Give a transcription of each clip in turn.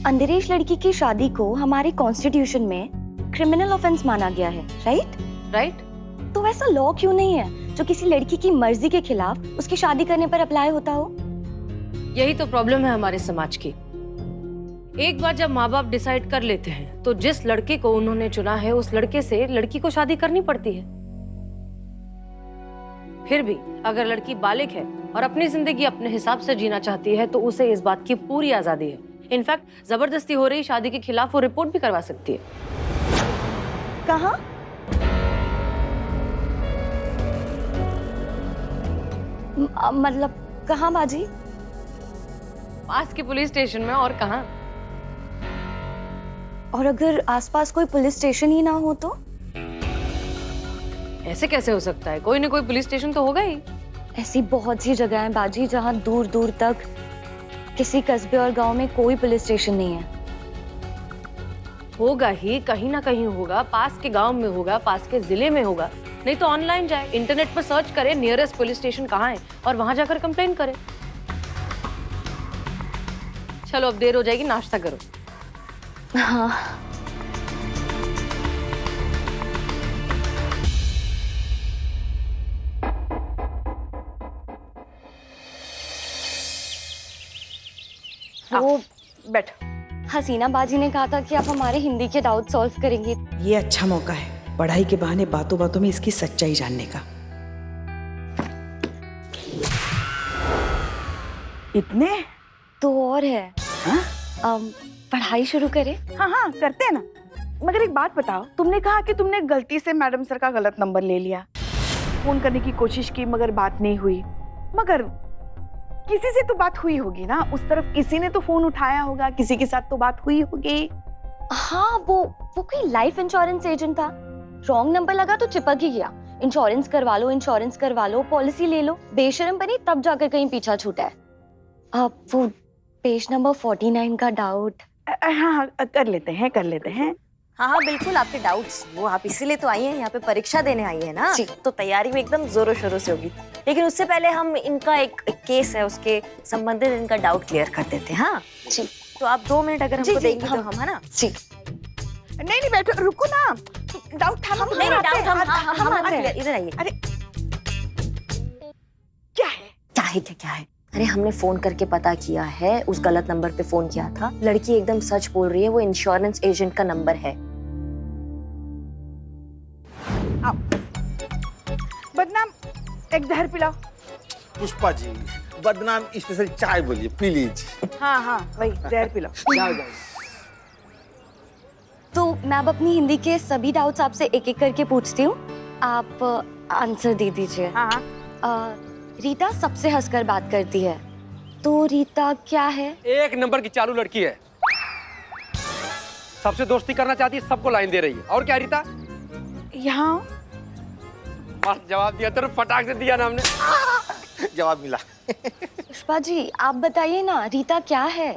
अंडरएज लड़की की शादी को हमारे कॉन्स्टिट्यूशन में क्रिमिनल ऑफेंस माना गया है, राइट? तो ऐसा लॉ क्यों नहीं है जो किसी लड़की की मर्जी के खिलाफ उसकी शादी करने पर अप्लाई होता हो? यही तो प्रॉब्लम है हमारे समाज की। एक बार जब माँ बाप डिसाइड कर लेते हैं तो जिस लड़के को उन्होंने चुना है उस लड़के से लड़की को शादी करनी पड़ती है। फिर भी अगर लड़की बालिग है और अपनी जिंदगी अपने हिसाब से जीना चाहती है तो उसे इस बात की पूरी आजादी है। इनफैक्ट जबरदस्ती हो रही शादी के खिलाफ वो रिपोर्ट भी करवा सकती है। कहाँ? मतलब कहाँ बाजी? पास के पुलिस स्टेशन में, और कहाँ। और अगर आसपास कोई पुलिस स्टेशन ही ना हो तो? ऐसे कैसे हो सकता है, कोई ना कोई पुलिस स्टेशन तो होगा ही। ऐसी बहुत सी जगह हैं बाजी जहाँ दूर दूर तक किसी कस्बे और गांव में कोई पुलिस स्टेशन नहीं है। होगा ही, कहीं ना कहीं होगा, पास के गांव में होगा, पास के जिले में होगा। नहीं तो ऑनलाइन जाए, इंटरनेट पर सर्च करे नियरेस्ट पुलिस स्टेशन कहाँ है और वहां जाकर कंप्लेन करे। चलो अब देर हो जाएगी, नाश्ता करो। हाँ। वो बैठ। हसीना बाजी ने कहा था कि आप हमारे हिंदी के डाउट सॉल्व करेंगे। ये अच्छा मौका है पढ़ाई के बहाने बातों बातों में इसकी सच्चाई जानने का। इतने तो और है। हाँ? पढ़ाई शुरू करें? हाँ करते हैं ना। मगर एक बात बताओ, तुमने कहा कि तुमने गलती से मैडम सर का गलत नंबर ले लिया, फोन करने की कोशिश की मगर बात नहीं हुई। मगर किसी से तो बात हुई होगी ना, उस तरफ किसी ने तो फोन उठाया होगा, किसी के साथ तो बात हुई होगी। हाँ, वो कोई लाइफ इंश्योरेंस एजेंट था। रॉन्ग नंबर लगा तो चिपक ही गया। इंश्योरेंस करवा लो, पॉलिसी ले लो। बेशरम बनी तब जाकर कहीं पीछा छूटा है। अब वो पेज नंबर 49 का डाउट। हाँ कर लेते हैं। हाँ बिल्कुल, आपके डाउट्स वो आप इसीलिए तो आई हैं, यहाँ पे परीक्षा देने आई है ना, जी। तो तैयारी में एकदम जोरों शोरों से होगी। लेकिन उससे पहले हम इनका एक केस है, उसके संबंधित इनका डाउट क्लियर कर देते हैं। हाँ जी। तो आप 2 मिनट अगर हमको देंगी तो हम, है ना? जी। नहीं बैठो, रुको ना। डाउट था ना? नहीं डाउट हम इधर आइए। अरे क्या है? अरे हमने फोन करके पता किया है, उस गलत नंबर पे फोन किया था। लड़की एकदम सच बोल रही है, वो इंश्योरेंस एजेंट का नंबर है। आओ। बदनाम एक जहर पिलाओ। पुष्पा जी, बदनाम स्पेशल चाय बोलिए प्लीज। हाँ वही जहर पिलाओ। जाओ। तो मैं अब अपनी हिंदी के सभी डाउट्स आपसे एक एक करके पूछती हूँ, आप आंसर दे दीजिए। हाँ। रीता सबसे हंसकर बात करती है, तो रीता क्या है? एक नंबर की चालू लड़की है, सबसे दोस्ती करना चाहती है, सबको लाइन दे रही है। और क्या रीता? यहाँ मस्त जवाब दिया, तेरे फटाक से दिया ना हमने। जवाब मिला। पुष्पा जी आप बताइए ना, रीता क्या है?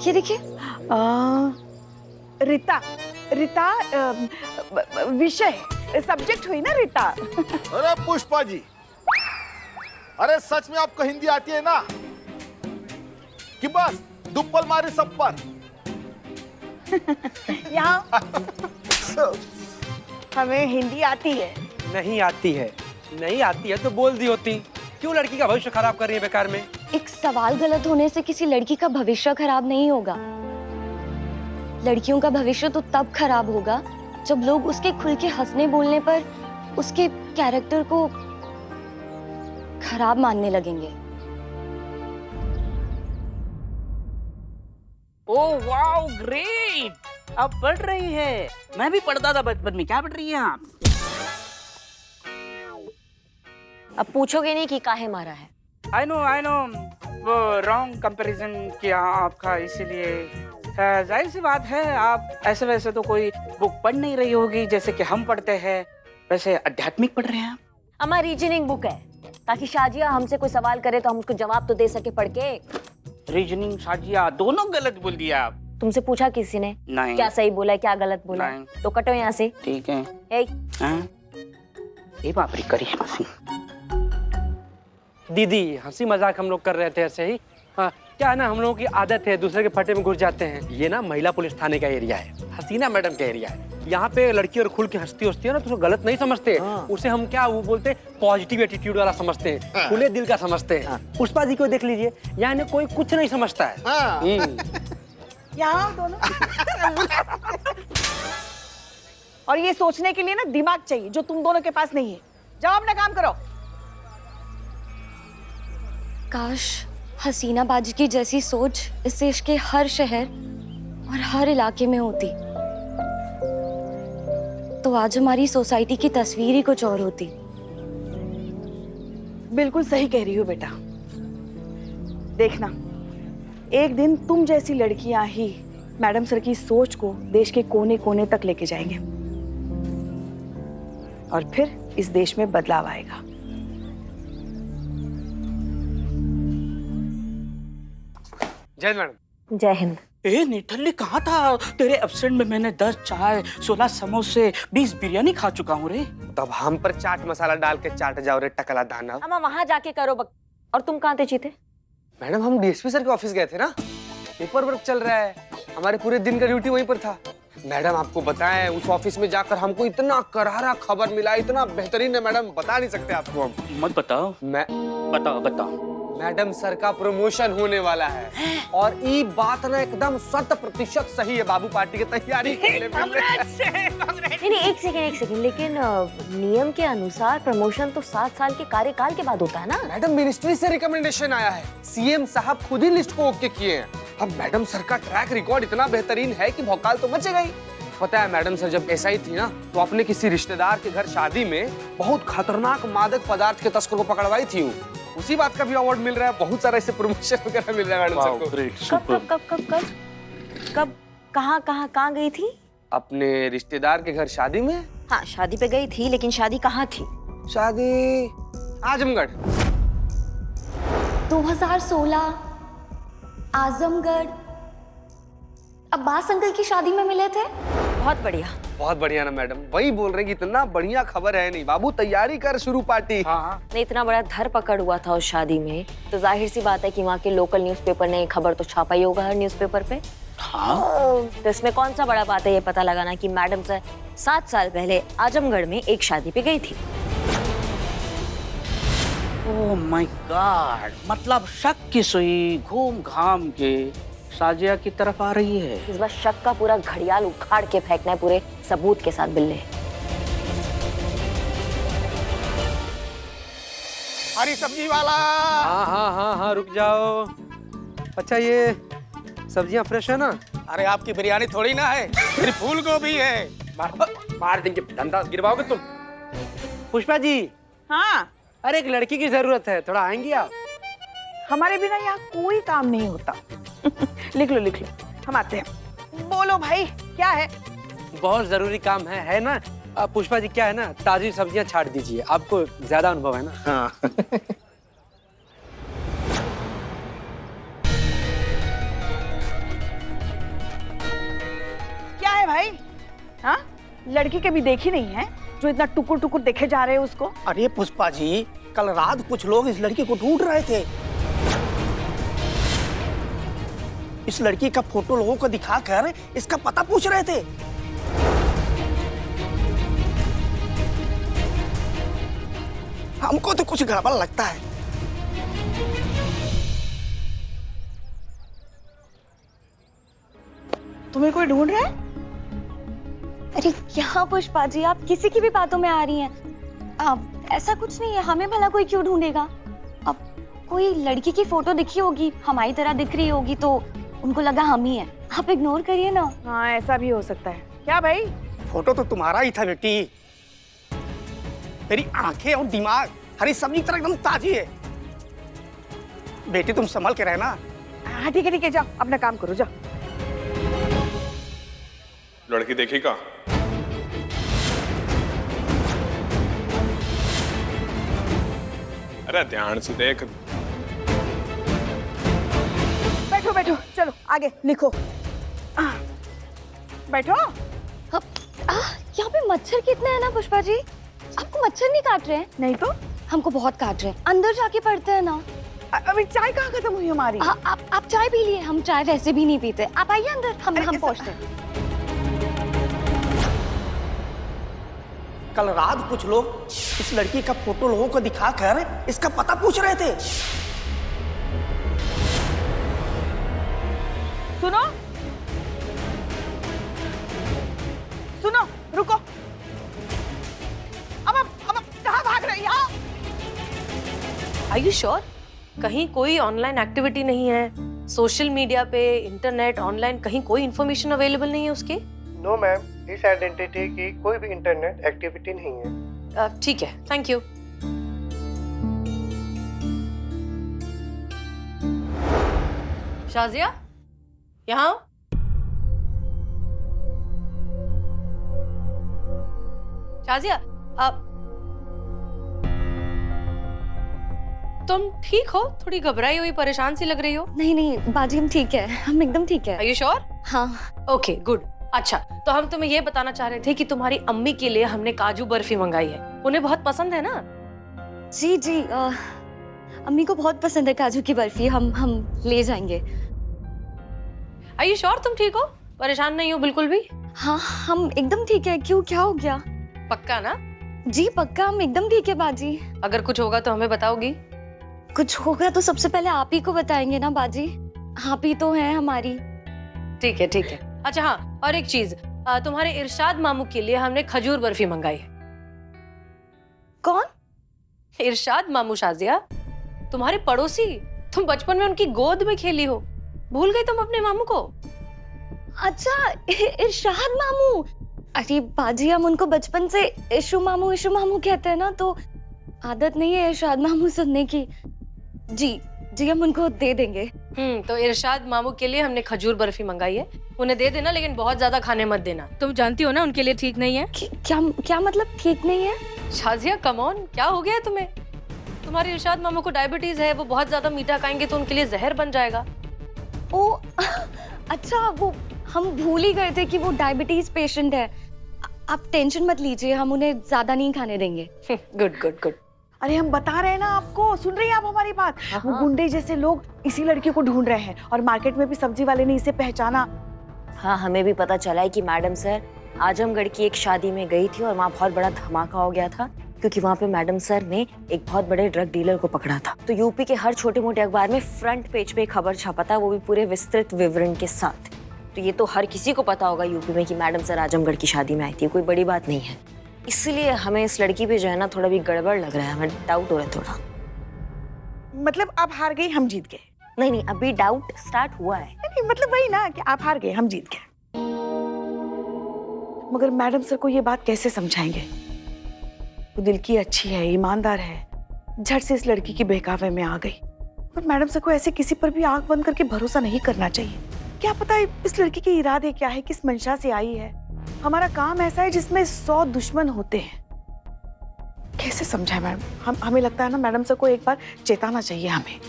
ये देखिए। रीता विषय सब्जेक्ट हुई ना रीता। अरे पुष्पा जी, अरे सच में आपको हिंदी आती है ना कि बस दुप्पल मारे सब पर? यहाँ हमें हिंदी आती है। नहीं आती है तो बोल दी होती। क्यों लड़की का भविष्य खराब कर रही है बेकार में? एक सवाल गलत होने से किसी लड़की का भविष्य खराब नहीं होगा। लड़कियों का भविष्य तो तब खराब होगा जब लोग उसके खुल के हंसने बोलने पर उसके कैरेक्टर को खराब मानने लगेंगे। ओह वाओ ग्रेट, अब पढ़ रही है। मैं भी पढ़ता था बचपन में। क्या पढ़ रही हैं आप? अब पूछोगे नहीं कि काहे मारा है? आई नो वो रॉन्ग कंपैरिजन किया आपका, इसीलिए। जाहिर सी बात है, आप ऐसे वैसे तो कोई बुक पढ़ नहीं रही होगी जैसे कि हम पढ़ते हैं। वैसे आध्यात्मिक पढ़ रहे हैं आप? हमारी रीजनिंग बुक है, ताकि शाजिया हमसे कोई सवाल करे तो हम उसको जवाब तो दे सके पढ़ के। रीजनिंग शाजिया दोनों गलत बोल दिया आप। तुमसे पूछा किसी ने? नहीं। क्या सही बोला है क्या गलत बोला है? नहीं। तो कटो यहाँ से। ठीक है। ए, हाँ? ये बाप रे, करिश्मा सिंह। दीदी हंसी मजाक हम लोग कर रहे थे ऐसे ही। हाँ, क्या है ना, हम लोगों की आदत है दूसरे के फटे में घुस जाते हैं। ये ना महिला पुलिस थाने का एरिया है, हसीना मैडम का एरिया है। यहाँ पे लड़की और खुल के हंसती है ना, तो उसको गलत नहीं समझते। उसे हम क्या वो बोलते पॉजिटिव एटीट्यूड वाला समझते हैं, खुले दिल का समझते हैं। पुष्पा जी को देख लीजिए, यहाँ कोई कुछ नहीं समझता है। यहाँ आओ दोनों। और ये सोचने के लिए ना दिमाग चाहिए, जो तुम दोनों के पास नहीं है। जाओ अपना काम करो। काश हसीना बाजी की जैसी सोच इस देश के हर शहर और हर इलाके में होती, तो आज हमारी सोसाइटी की तस्वीर ही कुछ और होती। बिल्कुल सही कह रही हो बेटा। देखना, एक दिन तुम जैसी लड़कियां ही मैडम सर की सोच को देश के कोने कोने तक लेके जाएंगे और फिर इस देश में बदलाव आएगा। जय मैडम। जय हिंद। ए निठल्ली कहाँ था? तेरे एब्सेंट में मैंने 10 चाय, 16 समोसे, 20 बिरयानी खा चुका हूँ रे। तब हम पर चाट मसाला डाल के चाट जाओ रे टकला दाना। अम्मा वहां जाके करो और तुम कहाँ थे चीते? मैडम हम डीएसपी सर के ऑफिस गए थे ना, पेपर वर्क चल रहा है, हमारे पूरे दिन का ड्यूटी वहीं पर था। मैडम आपको बताएं, उस ऑफिस में जाकर हमको इतना करारा खबर मिला, इतना बेहतरीन है मैडम, बता नहीं सकते आपको हम। मत बताओ। बताओ। मैडम सर का प्रमोशन होने वाला है और ये बात ना एकदम 100% सही है। बाबू पार्टी की तैयारी के लिए नहीं, एक सेकंड। लेकिन नियम के अनुसार प्रमोशन तो 7 साल के कार्यकाल के बाद होता है ना? मैडम मिनिस्ट्री से रिकमेंडेशन आया है, सीएम साहब खुद ही लिस्ट को ओके किए हैं। अब मैडम सर का ट्रैक रिकॉर्ड इतना बेहतरीन है कि भौकाल तो मचेगा ही। पता है मैडम सर जब एसआई थी ना, तो अपने किसी रिश्तेदार के घर शादी में बहुत खतरनाक मादक पदार्थ के तस्कर को पकड़वाई थी। उसी बात का भी अवार्ड मिल रहा है, बहुत सारा ऐसे प्रमोशन वगैरह मिल रहा है मैडम सर को। कब कहाँ गई थी? अपने रिश्तेदार के घर शादी में। हाँ, शादी पे गई थी, लेकिन शादी कहाँ थी? शादी आजमगढ़। 2016 आजमगढ़। अब्बास अंकल की शादी में मिले थे। बहुत बढ़िया ना मैडम, वही बोल रहे हैं कि इतना बढ़िया खबर है नहीं बाबू, तैयारी कर शुरू पार्टी। हाँ। नहीं, इतना बड़ा धरपकड़ हुआ था उस शादी में, तो जाहिर सी बात है कि वहाँ के लोकल न्यूज़पेपर ने खबर तो छापा ही होगा हर न्यूज़पेपर पे। हाँ। तो इसमें कौन सा बड़ा बात है ये पता लगाना कि मैडम सर 7 साल पहले आजमगढ़ में एक शादी पे गई थी। ओह माय गॉड, मतलब शक की सुई घूम घाम के साजिया की तरफ आ रही है। इस बार शक का पूरा घड़ियाल उखाड़ के फेंकना है, पूरे सबूत के साथ बिल्ले। हरी सब्जी वाला। हाँ, रुक जाओ। अच्छा ये सब्जियां फ्रेश है ना? अरे आपकी बिरयानी थोड़ी ना है, मेरी फूल गोभी है। मार देंगे, धंधा गिरवाओगे तुम। पुष्पा जी। हाँ, अरे एक लड़की की जरूरत है, थोड़ा आएंगी आप? हमारे बिना यहाँ कोई काम नहीं होता। लिख लो, हम आते हैं। बोलो भाई, क्या है? बहुत जरूरी काम है ना? पुष्पा जी क्या है ना, ताजी सब्जियां छाट दीजिए, आपको ज्यादा अनुभव है ना। हाँ। क्या है भाई? हाँ, लड़की कभी देखी नहीं है जो इतना टुकुर टुकुर देखे जा रहे हैं उसको? अरे पुष्पा जी, कल रात कुछ लोग इस लड़की को ढूंढ रहे थे। इस लड़की का फोटो लोगों को दिखाकर इसका पता पूछ रहे थे। हमको तो कुछ गड़बड़ लगता है। तुम्हें कोई ढूंढ रहा है? अरे क्या पुष्पा जी, आप किसी की भी बातों में आ रही हैं। अब ऐसा कुछ नहीं है, हमें भला कोई क्यों ढूंढेगा? अब कोई लड़की की फोटो दिखी होगी, हमारी तरह दिख रही होगी, तो उनको लगा हम ही हैं। आप इग्नोर करिए ना। हाँ, ऐसा भी हो सकता है। क्या भाई? फोटो तो तुम्हारा ही था बेटी। तेरी आंखें और दिमाग हरी सब्जी की तरह एकदम ताजी है। बेटी तुम संभल के रहना। हाँ ठीक है, जाओ अपना काम करो, जाओ। लड़की देखी का? अरे ध्यान से देख। बैठो, चलो आगे लिखो। बैठो। यहाँ पे मच्छर कितने हैं ना पुष्पा जी? आपको मच्छर नहीं काट रहे हैं? नहीं तो हमको बहुत काट रहे हैं, अंदर जाके पढ़ते हैं ना। अभी चाय कहाँ खत्म हुई हमारी? आप चाय पी लिए, हम चाय वैसे भी नहीं पीते। आप आइए अंदर, हम पहुंचते हैं। कल रात कुछ लोग इस लड़की का फोटो लोगों को दिखाकर इसका पता पूछ रहे थे। सुनो सुनो, रुको। अब कहाँ भाग रही हो? Are you sure? कहीं कोई ऑनलाइन एक्टिविटी नहीं है? सोशल मीडिया पे, इंटरनेट, ऑनलाइन कहीं कोई इंफॉर्मेशन अवेलेबल नहीं है उसकी? नो मैम, इस आइडेंटिटी की कोई भी इंटरनेट एक्टिविटी नहीं है। ठीक है, थैंक यू। शाजिया, यहाँ आओ। शाजिया, आप तुम ठीक हो? थोड़ी घबराई हुई, परेशान सी लग रही हो। नहीं बाजी, हम ठीक है, हम एकदम ठीक है। Are you sure? हाँ। Okay, good. अच्छा, तो हम तुम्हें ये बताना चाह रहे थे कि तुम्हारी अम्मी के लिए हमने काजू बर्फी मंगाई है। उन्हें बहुत पसंद है ना? जी अम्मी को बहुत पसंद है काजू की बर्फी। हम ले जाएंगे। आर यू श्योर तुम ठीक हो? परेशान नहीं हो बिल्कुल भी? हाँ, हम एकदम ठीक है। क्यों, क्या हो गया? पक्का ना? जी पक्का, हम एकदम ठीक है बाजी। अगर कुछ होगा तो हमें बताओगी? कुछ होगा तो सबसे पहले आप ही को बताएंगे ना बाजी, आप ही तो हैं हमारी। ठीक है, ठीक है। अच्छा हाँ, और एक चीज, तुम्हारे इरशाद मामू के लिए हमने खजूर बर्फी मंगाई है। कौन? इरशाद मामू शाजिया, तुम्हारे पड़ोसी। तुम बचपन में उनकी गोद में खेली हो, भूल गई तुम अपने मामू को? अच्छा, इरशाद मामू। अरे बाजी, हम उनको बचपन से इशू मामू कहते हैं ना, तो आदत नहीं है इरशाद मामू सुनने की। जी हम उनको दे देंगे। तो इरशाद मामू के लिए हमने खजूर बर्फी मंगाई है। उन्हें दे देना, लेकिन बहुत ज्यादा खाने मत देना। तुम जानती हो ना उनके लिए ठीक नहीं है। क्या मतलब ठीक नहीं है? शाजिया कम ऑन, क्या हो गया है तुम्हें? तुम्हारे इरशाद मामू को डायबिटीज है, वो बहुत ज्यादा मीठा खाएंगे तो उनके लिए जहर बन जाएगा। ओ अच्छा, वो हम भूल ही गए थे कि वो डायबिटीज पेशेंट है। आप टेंशन मत लीजिए, हम उन्हें ज्यादा नहीं खाने देंगे। Good good good. अरे हम बता रहे हैं ना आपको, सुन रही हैं आप हमारी बात? वो गुंडे जैसे लोग इसी लड़की को ढूंढ रहे हैं और मार्केट में भी सब्जी वाले ने इसे पहचाना। हाँ, हमें भी पता चला है कि मैडम सर आजमगढ़ की एक शादी में गई थी और वहाँ बहुत बड़ा धमाका हो गया था, क्योंकि वहाँ पे मैडम सर ने एक बहुत बड़े ड्रग डीलर को पकड़ा था। तो यूपी के हर छोटे मोटे अखबार में फ्रंट पेज पे खबर छपा था, वो भी पूरे विस्तृत विवरण के साथ। तो ये तो हर किसी को पता होगा यूपी में कि मैडम सर आजमगढ़ की शादी में आई थी, कोई बड़ी बात नहीं है। इसलिए हमें इस लड़की पे जो है ना थोड़ा भी गड़बड़ लग रहा है, हमें डाउट हो रहा है थोड़ा। मतलब आप हार गई, हम जीत गए? नहीं, अभी डाउट स्टार्ट हुआ है। नहीं, मतलब वही ना कि आप हार गए, हम जीत गए। मगर मैडम सर को ये बात कैसे समझाएंगे? वो दिल की अच्छी है, ईमानदार है, झट से इस लड़की की बहकावे में आ गई। पर मैडम सर को ऐसे किसी पर भी आंख बंद करके भरोसा नहीं करना चाहिए। क्या पता इस लड़की के इरादे क्या है, किस मंशा से आई है। हमारा काम ऐसा है जिसमें 100 दुश्मन होते हैं। कैसे समझाएं मैडम? हमें लगता है ना मैडम सर को एक बार चेताना चाहिए हमें।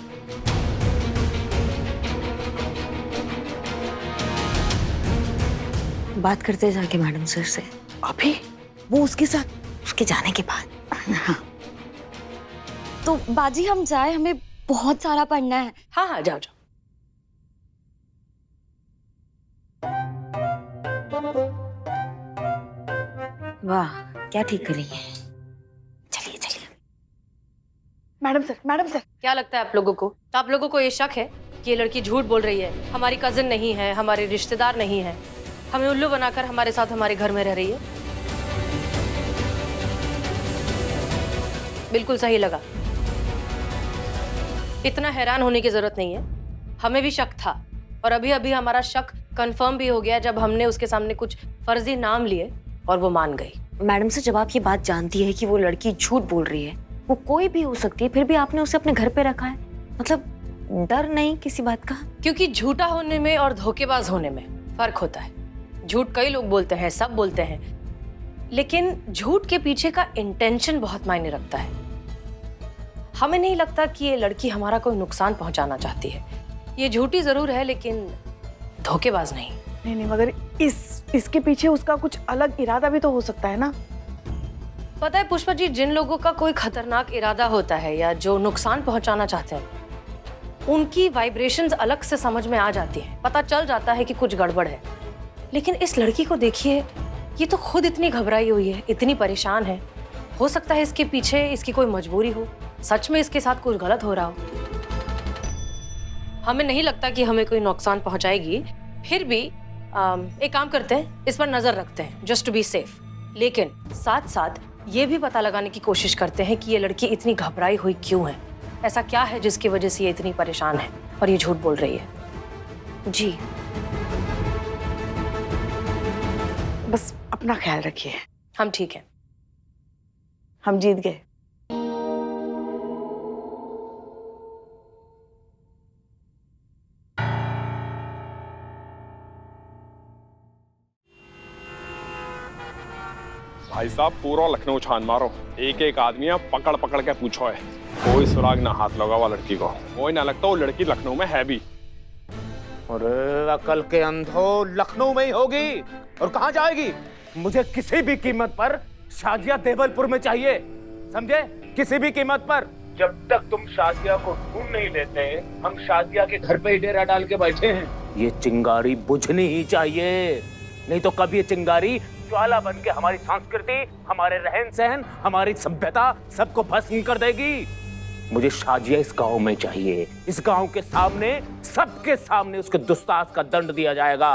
बात करते जाके मैडम सर से। अभी? वो उसके साथ उसके जाने के बाद। हाँ। तो बाजी हम जाए, हमें बहुत सारा पढ़ना है। हाँ, जाओ। वाह, क्या ठीक कर रही है। चलिए। Madam sir. क्या लगता है आप लोगों को? तो आप लोगों को ये शक है कि ये लड़की झूठ बोल रही है, हमारी कजिन नहीं है, हमारे रिश्तेदार नहीं है, हमें उल्लू बनाकर हमारे साथ हमारे घर में रह रही है? बिल्कुल सही लगा। इतना हैरान होने की जरूरत नहीं है, हमें भी शक था और अभी अभी हमारा शक कंफर्म भी हो गया जब हमने उसके सामने कुछ फर्जी नाम लिए और वो मान गई। मैडम से जब आप ये बात जानती है कि वो लड़की झूठ बोल रही है, वो कोई भी हो सकती है, फिर भी आपने उसे अपने घर पे रखा है, मतलब डर नहीं किसी बात का? क्योंकि झूठा होने में और धोखेबाज होने में फर्क होता है। झूठ कई लोग बोलते हैं, सब बोलते हैं, लेकिन झूठ के पीछे का इंटेंशन बहुत मायने रखता है। हमें नहीं लगता कि ये लड़की हमारा कोई नुकसान पहुंचाना चाहती है। ये झूठी जरूर है लेकिन धोखेबाज नहीं। नहीं, मगर इसके पीछे उसका कुछ अलग इरादा भी तो हो सकता है ना। पता है पुष्पा जी, जिन लोगों का कोई खतरनाक इरादा होता है या जो नुकसान पहुंचाना चाहते हैं, उनकी वाइब्रेशंस अलग से समझ में आ जाती हैं। पता चल जाता है कि कुछ गड़बड़ है। लेकिन इस लड़की को देखिए, ये तो खुद इतनी घबराई हुई है, इतनी परेशान है। हो सकता है इसके पीछे इसकी कोई मजबूरी हो, सच में इसके साथ कुछ गलत हो रहा हो। हमें नहीं लगता कि हमें कोई नुकसान पहुंचाएगी, फिर भी एक काम करते हैं, इस पर नजर रखते हैं जस्ट टू बी सेफ। लेकिन साथ साथ ये भी पता लगाने की कोशिश करते हैं कि ये लड़की इतनी घबराई हुई क्यों है, ऐसा क्या है जिसकी वजह से ये इतनी परेशान है और ये झूठ बोल रही है। जी बस अपना ख्याल रखिए। हम ठीक हैं। हम जीत गए। भाई साहब पूरा लखनऊ छान मारो, एक एक आदमी आप पकड़ पकड़ के पूछो है, कोई सुराग ना हाथ लगा हुआ लड़की को। कोई ना लगता वो लड़की लखनऊ में है भी। अरे अकल के अंधो, लखनऊ में ही होगी और कहाँ जाएगी? मुझे किसी भी कीमत पर शाजिया देवलपुर में चाहिए, समझे? किसी भी कीमत पर। जब तक तुम शाजिया को ढूंढ नहीं लेते, हम शाजिया के घर पे ही डेरा डाल के बैठे हैं। ये चिंगारी बुझनी ही चाहिए, नहीं तो कब ये चिंगारी ज्वाला बन के हमारी संस्कृति, हमारे रहन सहन, हमारी सभ्यता सबको भस्म कर देगी। मुझे शाजिया इस गांव में चाहिए। इस गांव के सामने, सबके सामने उसके दुस्साहस का दंड दिया जाएगा,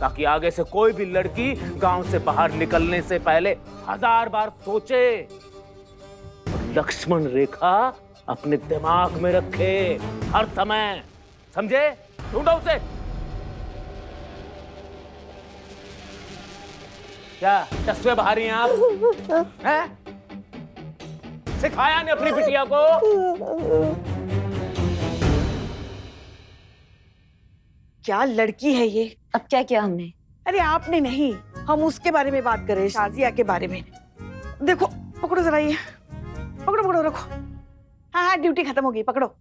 ताकि आगे से कोई भी लड़की गांव से बाहर निकलने से पहले 1000 बार सोचे और लक्ष्मण रेखा अपने दिमाग में रखे हर समय, समझे? ढूंढो उसे। क्या टसवे बाहरी हैं आप? हैं? सिखाया नहीं अपनी बिटिया को? क्या लड़की है ये? अब क्या किया हमने? अरे आपने नहीं, हम उसके बारे में बात कर रहे हैं, शाजिया के बारे में। देखो पकड़ो जरा ये, पकड़ो पकड़ो रखो। हाँ हाँ ड्यूटी खत्म हो गई, पकड़ो।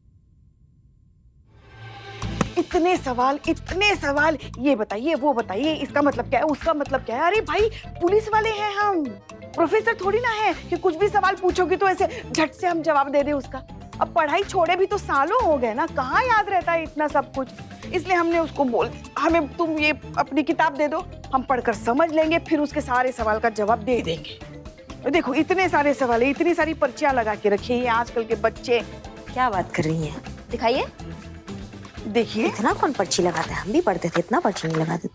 इतने सवाल, ये बताइए वो बताइए, इसका मतलब क्या है, उसका मतलब क्या है। अरे भाई पुलिस वाले हैं हम, प्रोफेसर थोड़ी ना है कि कुछ भी सवाल पूछोगे तो ऐसे झट से हम जवाब दे दें उसका। अब पढ़ाई छोड़े भी तो सालों हो गए ना, कहाँ याद रहता है इतना सब कुछ। इसलिए हमने उसको हमें तुम ये अपनी किताब दे दो, हम पढ़कर समझ लेंगे, फिर उसके सारे सवाल का जवाब दे देंगे। देखो इतने सारे सवाल है, इतनी सारी पर्चियां लगा के रखी है आजकल के बच्चे। क्या बात कर रही हैं? दिखाइए। देखिए इतना कौन पर्ची लगाता है? हम भी पढ़ते थे, इतना पर्ची नहीं लगाते।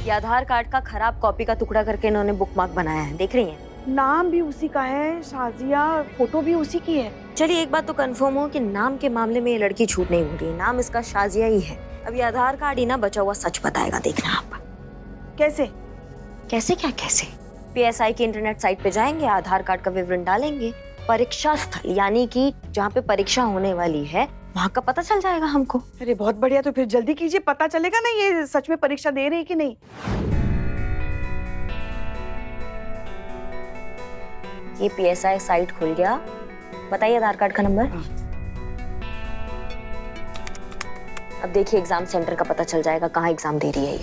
ये आधार कार्ड का खराब कॉपी का टुकड़ा करके इन्होंने बुकमार्क बनाया है, देख रही हैं? नाम भी उसी का है शाजिया, फोटो भी उसी की है। चलिए एक बात तो कंफर्म हो कि नाम के मामले में ये लड़की झूठ नहीं बोल रही है, नाम इसका शाजिया ही है। अब ये आधार कार्ड ही ना बचा हुआ सच बताएगा, देखना आप। कैसे? कैसे क्या कैसे? पीएसआई की इंटरनेट साइट पे जाएंगे, आधार कार्ड का विवरण डालेंगे, परीक्षा स्थल यानी कि जहाँ पे परीक्षा होने वाली है वहाँ का पता चल जाएगा हमको। अरे बहुत बढ़िया, तो फिर जल्दी कीजिए, पता चलेगा ना ये सच में परीक्षा दे रही है कि नहीं। ये पीएसआई साइट खुल गया, बताइए आधार कार्ड का नंबर। अब देखिए एग्जाम सेंटर का पता चल जाएगा कहाँ एग्जाम दे रही है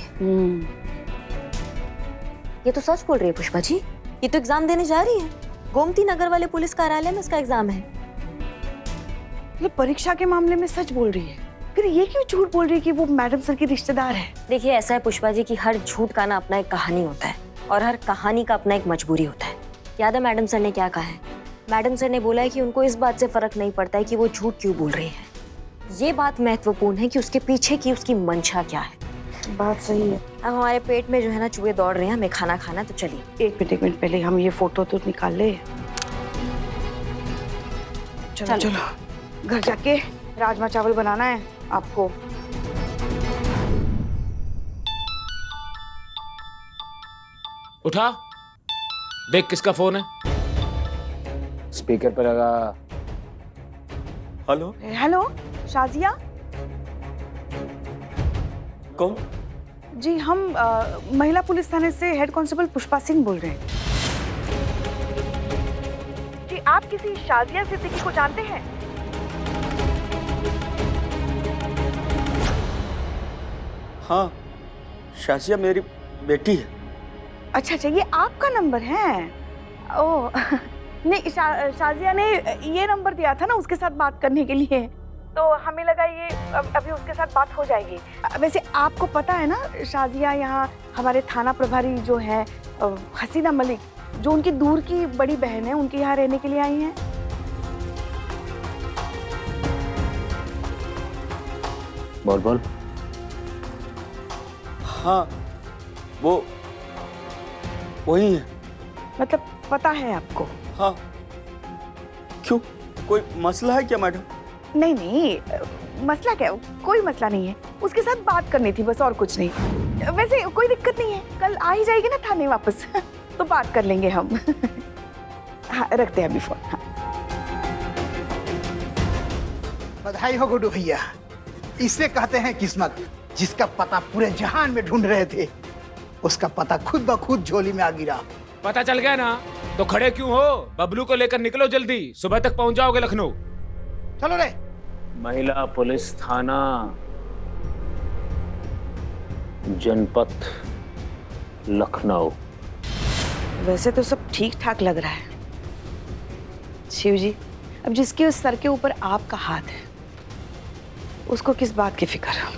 ये तो सच बोल रही है पुष्पा जी, ये तो एग्जाम देने जा रही है, गोमती नगर वाले पुलिस कार्यालय में इसका एग्जाम है। मतलब परीक्षा के मामले में सच बोल रही है, फिर ये क्यों झूठ बोल रही है कि वो मैडम सर की रिश्तेदार है? देखिए ऐसा है पुष्पा जी कि हर झूठ का ना अपना एक कहानी होता है और हर कहानी का अपना एक मजबूरी होता है। याद है मैडम सर ने क्या कहा है? मैडम सर ने बोला है कि उनको इस बात से फर्क नहीं पड़ता है कि वो झूठ क्यों बोल रही है, ये बात महत्वपूर्ण है कि उसके पीछे की उसकी मंशा क्या है। बात सही है। अब हमारे पेट में जो है ना चूहे दौड़ रहे हैं, हमें खाना खाना, तो चलिए। एक मिनट पहले हम ये फोटो तो निकाल ले। चलो चलो घर जाके राजमा चावल बनाना है आपको। उठा, देख किसका फोन है। स्पीकर पर लगा। हेलो हेलो शाजिया, कौन? जी हम महिला पुलिस थाने से हेड कांस्टेबल पुष्पा सिंह बोल रहे हैं। जी आप किसी शाजिया सिद्दीकी को जानते हैं? हाँ, शाजिया मेरी बेटी है। अच्छा अच्छा, ये आपका नंबर है? ओह नहीं, शाजिया ने ये नंबर दिया था ना उसके साथ बात करने के लिए, तो हमें लगा ये अभी उसके साथ बात हो जाएगी। वैसे आपको पता है ना शाजिया यहाँ हमारे थाना प्रभारी जो है हसीना मलिक, जो उनकी दूर की बड़ी बहन है, उनके यहाँ रहने के लिए आई हैं। बोल बोल। हाँ, वो वही है। मतलब पता है आपको? हाँ। क्यों, कोई मसला है क्या मैडम? नहीं नहीं, मसला क्या, कोई मसला नहीं है, उसके साथ बात करनी थी बस, और कुछ नहीं। वैसे कोई दिक्कत नहीं है, कल आ ही जाएगी ना थाने वापस तो बात कर लेंगे हम हाँ रखते हैं अभी फोन। हाँ। बधाई हो गुड्डू भैया, इसे कहते हैं किस्मत। जिसका पता पूरे जहान में ढूंढ रहे थे, उसका पता खुद ब खुद झोली में आ गिरा। पता चल गया ना, तो खड़े क्यों हो? बबलू को लेकर निकलो जल्दी, सुबह तक पहुंच जाओगे लखनऊ। चलो रे। महिला पुलिस थाना, जनपद लखनऊ। वैसे तो सब ठीक ठाक लग रहा है शिव जी, अब जिसके उस सर के ऊपर आपका हाथ है, उसको किस बात की फिक्र है?